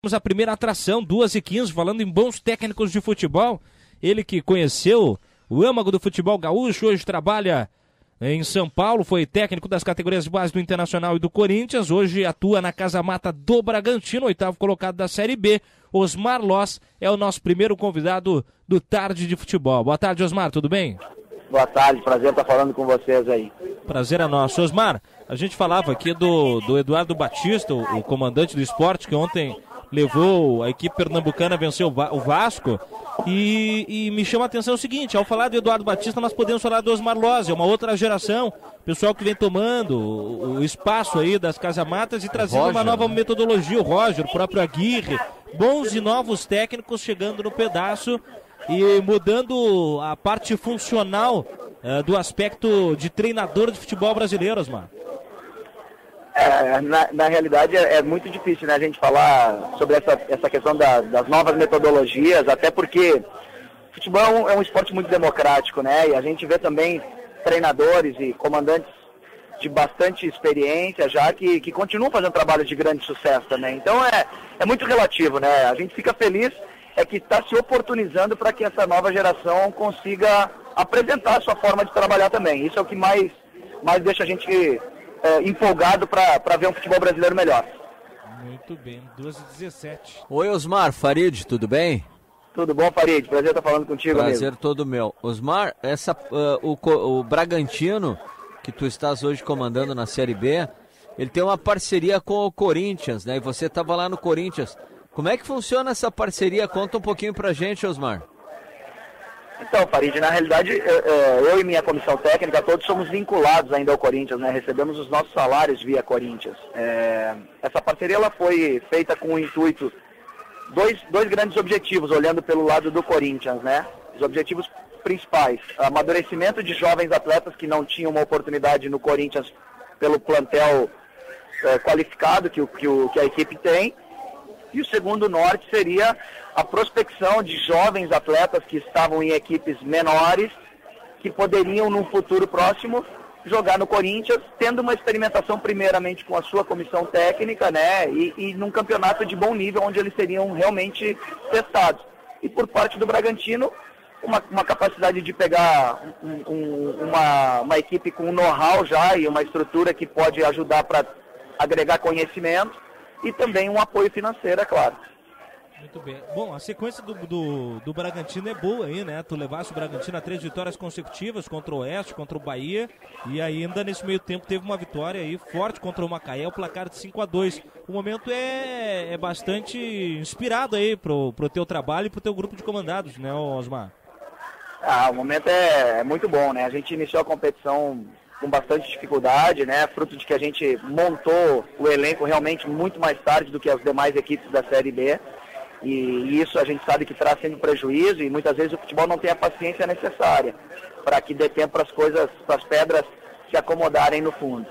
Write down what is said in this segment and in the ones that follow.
Vamos à primeira atração, 2h15, falando em bons técnicos de futebol. Ele que conheceu o âmago do futebol gaúcho, hoje trabalha em São Paulo, foi técnico das categorias de base do Internacional e do Corinthians, hoje atua na Casa Mata do Bragantino, oitavo colocado da Série B. Osmar Loss é o nosso primeiro convidado do Tarde de Futebol. Boa tarde, Osmar, tudo bem? Boa tarde, prazer estar falando com vocês aí. Prazer é nosso. Osmar, a gente falava aqui do Eduardo Batista, o comandante do esporte, que ontem levou a equipe pernambucana a vencer o Vasco, e me chama a atenção o seguinte: ao falar do Eduardo Batista, nós podemos falar do Osmar Loss, é uma outra geração, pessoal que vem tomando o espaço aí das casamatas e trazendo uma nova metodologia, o Roger, o próprio Aguirre, bons e novos técnicos chegando no pedaço e mudando a parte funcional do aspecto de treinador de futebol brasileiro, Osmar. Na realidade é muito difícil, né, a gente falar sobre essa questão das novas metodologias, até porque futebol é um esporte muito democrático, né, e a gente vê também treinadores e comandantes de bastante experiência já que continuam fazendo trabalhos de grande sucesso também. Então é muito relativo, né, a gente fica feliz que está se oportunizando para que essa nova geração consiga apresentar a sua forma de trabalhar também. Isso é o que mais deixa a gente empolgado para ver um futebol brasileiro melhor. Muito bem, 2h17. Oi, Osmar, Farid, tudo bem? Tudo bom, Farid? Prazer estar falando contigo, Prazer amigo. todo meu. Osmar, o Bragantino, que tu estás hoje comandando na Série B, ele tem uma parceria com o Corinthians, né? E você estava lá no Corinthians. Como é que funciona essa parceria? Conta um pouquinho pra gente, Osmar. Então, Farid, na realidade, eu e minha comissão técnica, todos somos vinculados ainda ao Corinthians, né? Recebemos os nossos salários via Corinthians. Essa parceria ela foi feita com o intuito, dois grandes objetivos, olhando pelo lado do Corinthians, né? Os objetivos principais: amadurecimento de jovens atletas que não tinham uma oportunidade no Corinthians pelo plantel qualificado que a equipe tem. E o segundo norte seria a prospecção de jovens atletas que estavam em equipes menores, que poderiam, num futuro próximo, jogar no Corinthians, tendo uma experimentação primeiramente com a sua comissão técnica, né, e num campeonato de bom nível, onde eles seriam realmente testados. E por parte do Bragantino, uma capacidade de pegar uma equipe com um know-how já e uma estrutura que pode ajudar para agregar conhecimento, e também um apoio financeiro, é claro. Muito bem. Bom, a sequência do Bragantino é boa aí, né? Tu levaste o Bragantino a 3 vitórias consecutivas contra o Oeste, contra o Bahia, e ainda nesse meio tempo teve uma vitória aí forte contra o Macaé, o placar de 5-2. O momento é bastante inspirado aí pro teu trabalho e pro teu grupo de comandados, né, Osmar? O momento é muito bom, né? A gente iniciou a competição com bastante dificuldade, né? Fruto de que a gente montou o elenco realmente muito mais tarde do que as demais equipes da Série B, e isso a gente sabe que traz sempre prejuízo, e muitas vezes o futebol não tem a paciência necessária para que dê tempo para as coisas, para as pedras se acomodarem no fundo.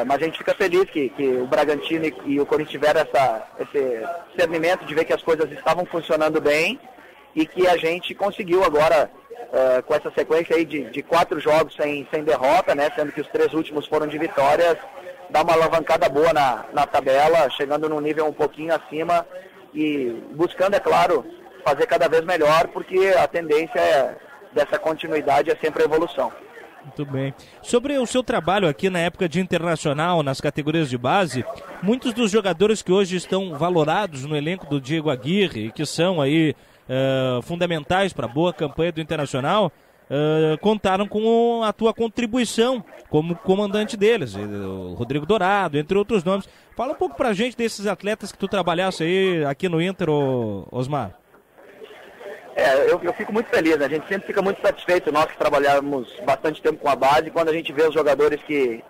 Mas a gente fica feliz que o Bragantino e o Corinthians tiveram esse discernimento de ver que as coisas estavam funcionando bem, e que a gente conseguiu agora, com essa sequência aí de 4 jogos sem derrota, né, sendo que os 3 últimos foram de vitórias, dar uma alavancada boa na tabela, chegando num nível um pouquinho acima e buscando, é claro, fazer cada vez melhor, porque a tendência dessa continuidade é sempre a evolução. Muito bem. Sobre o seu trabalho aqui na época de Internacional, nas categorias de base, muitos dos jogadores que hoje estão valorados no elenco do Diego Aguirre, que são aí fundamentais para a boa campanha do Internacional, contaram com a tua contribuição como comandante deles, o Rodrigo Dourado, entre outros nomes. Fala um pouco pra gente desses atletas que tu trabalhasse aí aqui no Inter, Osmar. Eu fico muito feliz, né? A gente sempre fica muito satisfeito, nós que trabalhamos bastante tempo com a base, quando a gente vê os jogadores que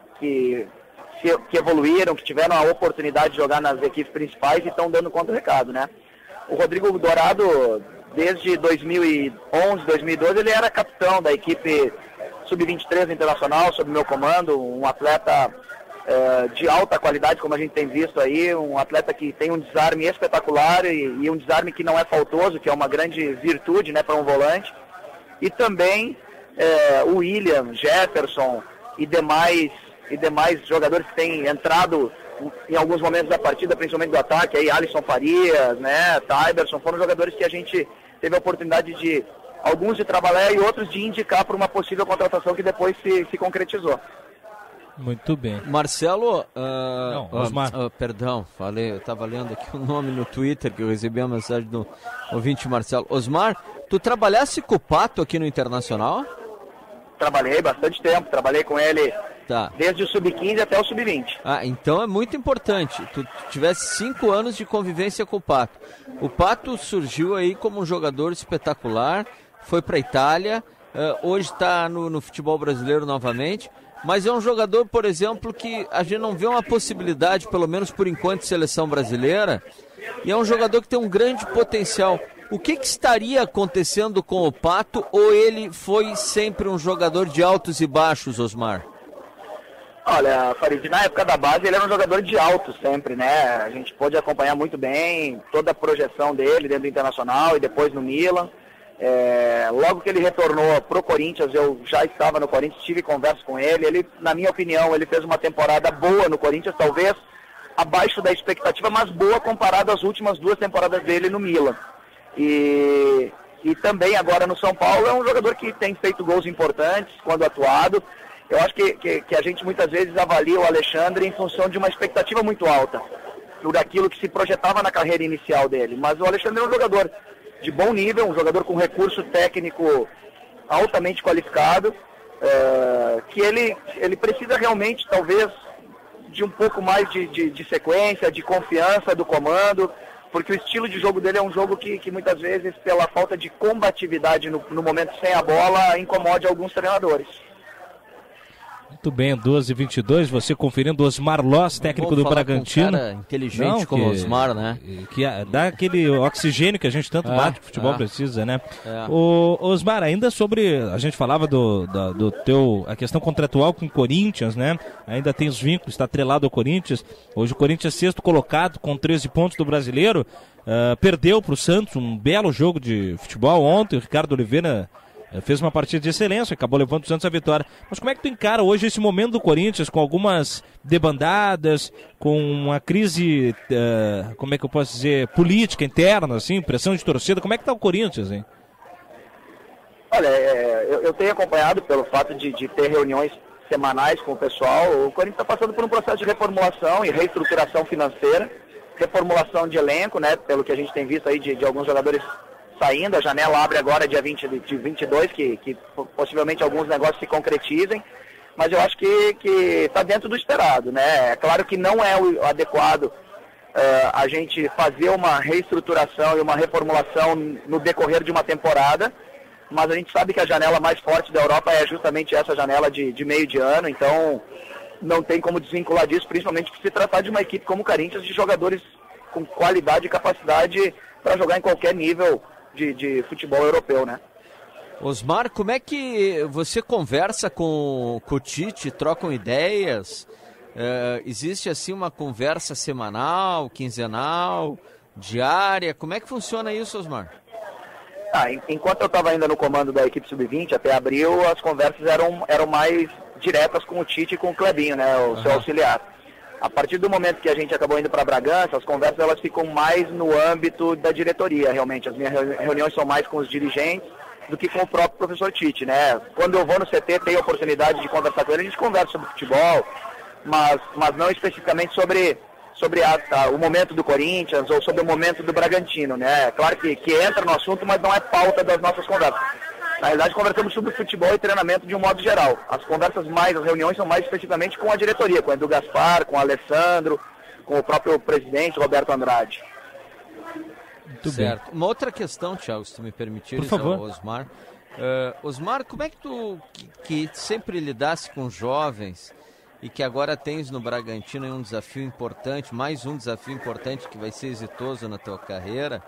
evoluíram, que tiveram a oportunidade de jogar nas equipes principais e estão dando conta do recado, né? O Rodrigo Dourado, desde 2011, 2012, ele era capitão da equipe Sub-23 Internacional, sob meu comando, um atleta de alta qualidade, como a gente tem visto aí, um atleta que tem um desarme espetacular e um desarme que não é faltoso, que é uma grande virtude, né, para um volante. E também o William, Jefferson e demais jogadores que têm entrado em alguns momentos da partida, principalmente do ataque, aí Alisson Farias, né, Tyberson, foram jogadores que a gente teve a oportunidade de, alguns de trabalhar e outros de indicar para uma possível contratação que depois se concretizou. Muito bem. Marcelo, Osmar. Perdão, eu estava lendo aqui o nome no Twitter, que eu recebi a mensagem do ouvinte Marcelo. Osmar, tu trabalhasse com o Pato aqui no Internacional? Trabalhei bastante tempo, trabalhei com ele desde o Sub-15 até o Sub-20. Ah, então é muito importante. Tu tivesse 5 anos de convivência com o Pato. O Pato surgiu aí como um jogador espetacular, foi para a Itália, hoje está no futebol brasileiro novamente, mas é um jogador, por exemplo, que a gente não vê uma possibilidade, pelo menos por enquanto, de seleção brasileira, e é um jogador que tem um grande potencial. O que estaria acontecendo com o Pato, ou ele foi sempre um jogador de altos e baixos, Osmar? Olha, Farid, na época da base ele era um jogador de altos sempre, né? A gente pôde acompanhar muito bem toda a projeção dele dentro do Internacional e depois no Milan. Logo que ele retornou pro Corinthians, eu já estava no Corinthians, tive conversa com ele. Ele, na minha opinião, ele fez uma temporada boa no Corinthians, talvez abaixo da expectativa, mas boa comparado às últimas 2 temporadas dele no Milan. E também agora no São Paulo é um jogador que tem feito gols importantes quando atuado. Eu acho que a gente muitas vezes avalia o Alexandre em função de uma expectativa muito alta, por aquilo que se projetava na carreira inicial dele. Mas o Alexandre é um jogador de bom nível, um jogador com recurso técnico altamente qualificado, que ele precisa realmente, talvez, de um pouco mais de sequência, de confiança do comando, porque o estilo de jogo dele é um jogo que muitas vezes, pela falta de combatividade no momento sem a bola, incomode alguns treinadores. Muito bem, 12h22, você conferindo Osmar Loss, técnico do Bragantino. Com um cara inteligente como o Osmar, né? Que dá aquele oxigênio que a gente tanto bate, o futebol precisa, né? O Osmar, ainda sobre, a gente falava a questão contratual com o Corinthians, né? Ainda tem os vínculos, está atrelado ao Corinthians. Hoje o Corinthians é 6º colocado com 13 pontos do Brasileiro. Perdeu para o Santos um belo jogo de futebol ontem, o Ricardo Oliveira fez uma partida de excelência, acabou levando o Santos à vitória. Mas como é que tu encara hoje esse momento do Corinthians, com algumas debandadas, com uma crise, como é que eu posso dizer, política interna, assim, pressão de torcida? Como é que tá o Corinthians, hein? Olha, eu tenho acompanhado pelo fato de ter reuniões semanais com o pessoal. O Corinthians está passando por um processo de reformulação e reestruturação financeira, reformulação de elenco, né, pelo que a gente tem visto aí de alguns jogadores saindo. A janela abre agora dia 22, que possivelmente alguns negócios se concretizem, mas eu acho que está dentro do esperado, né? É claro que não é o adequado a gente fazer uma reestruturação e uma reformulação no decorrer de uma temporada, mas a gente sabe que a janela mais forte da Europa é justamente essa janela de meio de ano, então não tem como desvincular disso, principalmente por se tratar de uma equipe como o Corinthians, de jogadores com qualidade e capacidade para jogar em qualquer nível de futebol europeu, né? Osmar, como é que você conversa com o Tite, trocam ideias? Existe assim uma conversa semanal, quinzenal, diária? Como é que funciona isso, Osmar? Enquanto eu estava ainda no comando da equipe Sub-20, até abril, as conversas eram mais diretas com o Tite e com o Clebinho, né, o seu auxiliar. A partir do momento que a gente acabou indo para Bragança, as conversas elas ficam mais no âmbito da diretoria, realmente. As minhas reuniões são mais com os dirigentes do que com o próprio professor Tite, né? Quando eu vou no CT, tenho a oportunidade de conversar com ele, a gente conversa sobre futebol, mas não especificamente sobre o momento do Corinthians ou sobre o momento do Bragantino, né? Claro que entra no assunto, mas não é pauta das nossas conversas. Na realidade, conversamos sobre futebol e treinamento de um modo geral. As reuniões são mais especificamente com a diretoria, com o Edu Gaspar, com o Alessandro, com o próprio presidente, Roberto Andrade. Muito certo. Bem. Uma outra questão, Thiago, se tu me permitires, por favor. Osmar. Osmar, como é que tu, que sempre lidasse com jovens e que agora tens no Bragantino um desafio importante, mais um desafio importante que vai ser exitoso na tua carreira,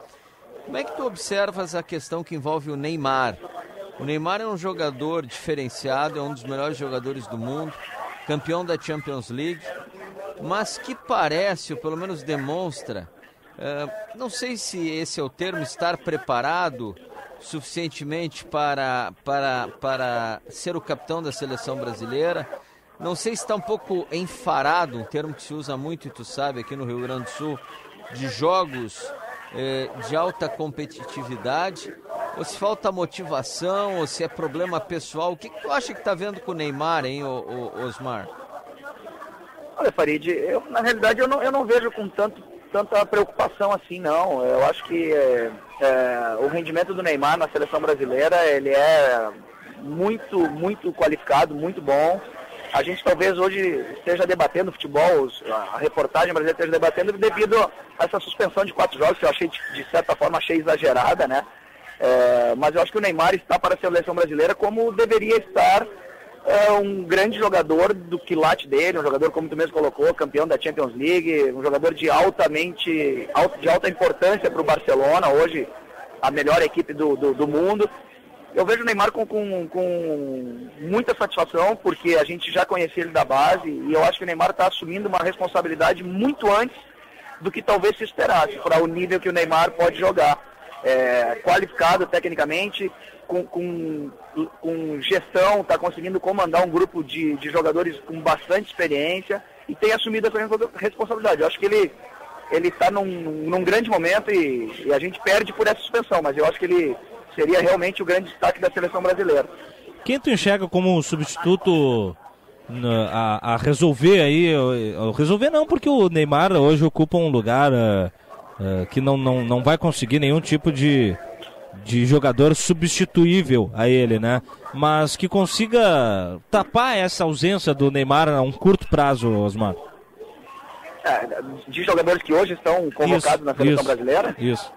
como é que tu observas a questão que envolve o Neymar? O Neymar é um jogador diferenciado, é um dos melhores jogadores do mundo, campeão da Champions League, mas que parece, ou pelo menos demonstra, não sei se esse é o termo, estar preparado suficientemente para ser o capitão da seleção brasileira, não sei se está um pouco enfarado, um termo que se usa muito e tu sabe aqui no Rio Grande do Sul, de jogos de alta competitividade, ou se falta motivação, ou se é problema pessoal. O que tu acha que está vendo com o Neymar, hein, Osmar? Olha, Farid, na realidade eu não vejo com tanta preocupação assim, não. Eu acho que o rendimento do Neymar na seleção brasileira, ele é muito qualificado, muito bom. A gente talvez hoje esteja debatendo futebol, a reportagem brasileira esteja debatendo devido a essa suspensão de 4 jogos, que eu achei, de certa forma, exagerada, né? Mas eu acho que o Neymar está para a seleção brasileira como deveria estar um grande jogador do quilate dele, um jogador, como tu mesmo colocou, campeão da Champions League, um jogador de alta importância para o Barcelona, hoje a melhor equipe do mundo. Eu vejo o Neymar com muita satisfação, porque a gente já conhecia ele da base, e eu acho que o Neymar está assumindo uma responsabilidade muito antes do que talvez se esperasse, para o nível que o Neymar pode jogar. Qualificado tecnicamente, com gestão, está conseguindo comandar um grupo de jogadores com bastante experiência e tem assumido essa responsabilidade. Eu acho que ele está num grande momento e a gente perde por essa suspensão, mas eu acho que ele seria realmente o grande destaque da seleção brasileira. Quem tu enxerga como um substituto a resolver aí? Resolver não, porque o Neymar hoje ocupa um lugar que não vai conseguir nenhum tipo de jogador substituível a ele, né? Mas que consiga tapar essa ausência do Neymar a um curto prazo, Osmar. De jogadores que hoje estão convocados na seleção brasileira? Isso.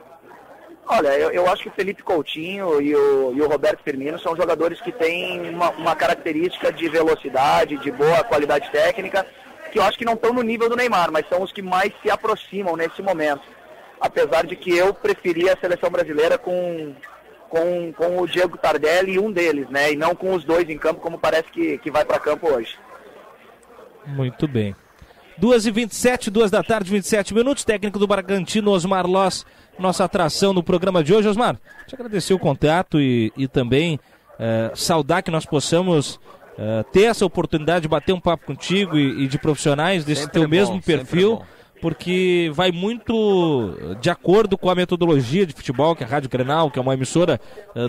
Olha, eu acho que o Felipe Coutinho e o Roberto Firmino são jogadores que têm uma característica de velocidade, de boa qualidade técnica, que eu acho que não estão no nível do Neymar, mas são os que mais se aproximam nesse momento. Apesar de que eu preferia a seleção brasileira com o Diego Tardelli e um deles, né? E não com os dois em campo, como parece que vai para campo hoje. Muito bem. 2h27, 2 da tarde, 27 minutos. Técnico do Bragantino, Osmar Loss, nossa atração no programa de hoje. Osmar, te agradecer o contato e também saudar que nós possamos ter essa oportunidade de bater um papo contigo e de profissionais desse teu mesmo perfil, porque vai muito de acordo com a metodologia de futebol, que é a Rádio Grenal, que é uma emissora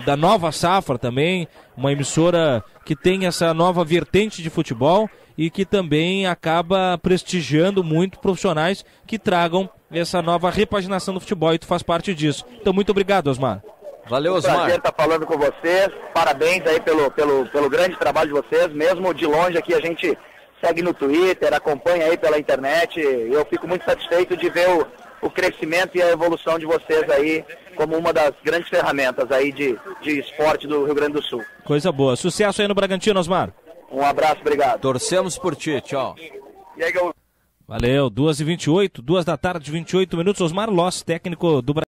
da nova safra também, uma emissora que tem essa nova vertente de futebol e que também acaba prestigiando muito profissionais que tragam essa nova repaginação do futebol, e tu faz parte disso. Então, muito obrigado, Osmar. Valeu, Osmar. Prazer estar falando com vocês. Parabéns aí pelo grande trabalho de vocês. Mesmo de longe aqui, a gente segue no Twitter, acompanha aí pela internet. Eu fico muito satisfeito de ver o crescimento e a evolução de vocês aí como uma das grandes ferramentas aí de esporte do Rio Grande do Sul. Coisa boa. Sucesso aí no Bragantino, Osmar. Um abraço, obrigado. Torcemos por ti, tchau. E aí, valeu, 2h28, 2 da tarde, 28 minutos. Osmar Loss, técnico do Bragantino.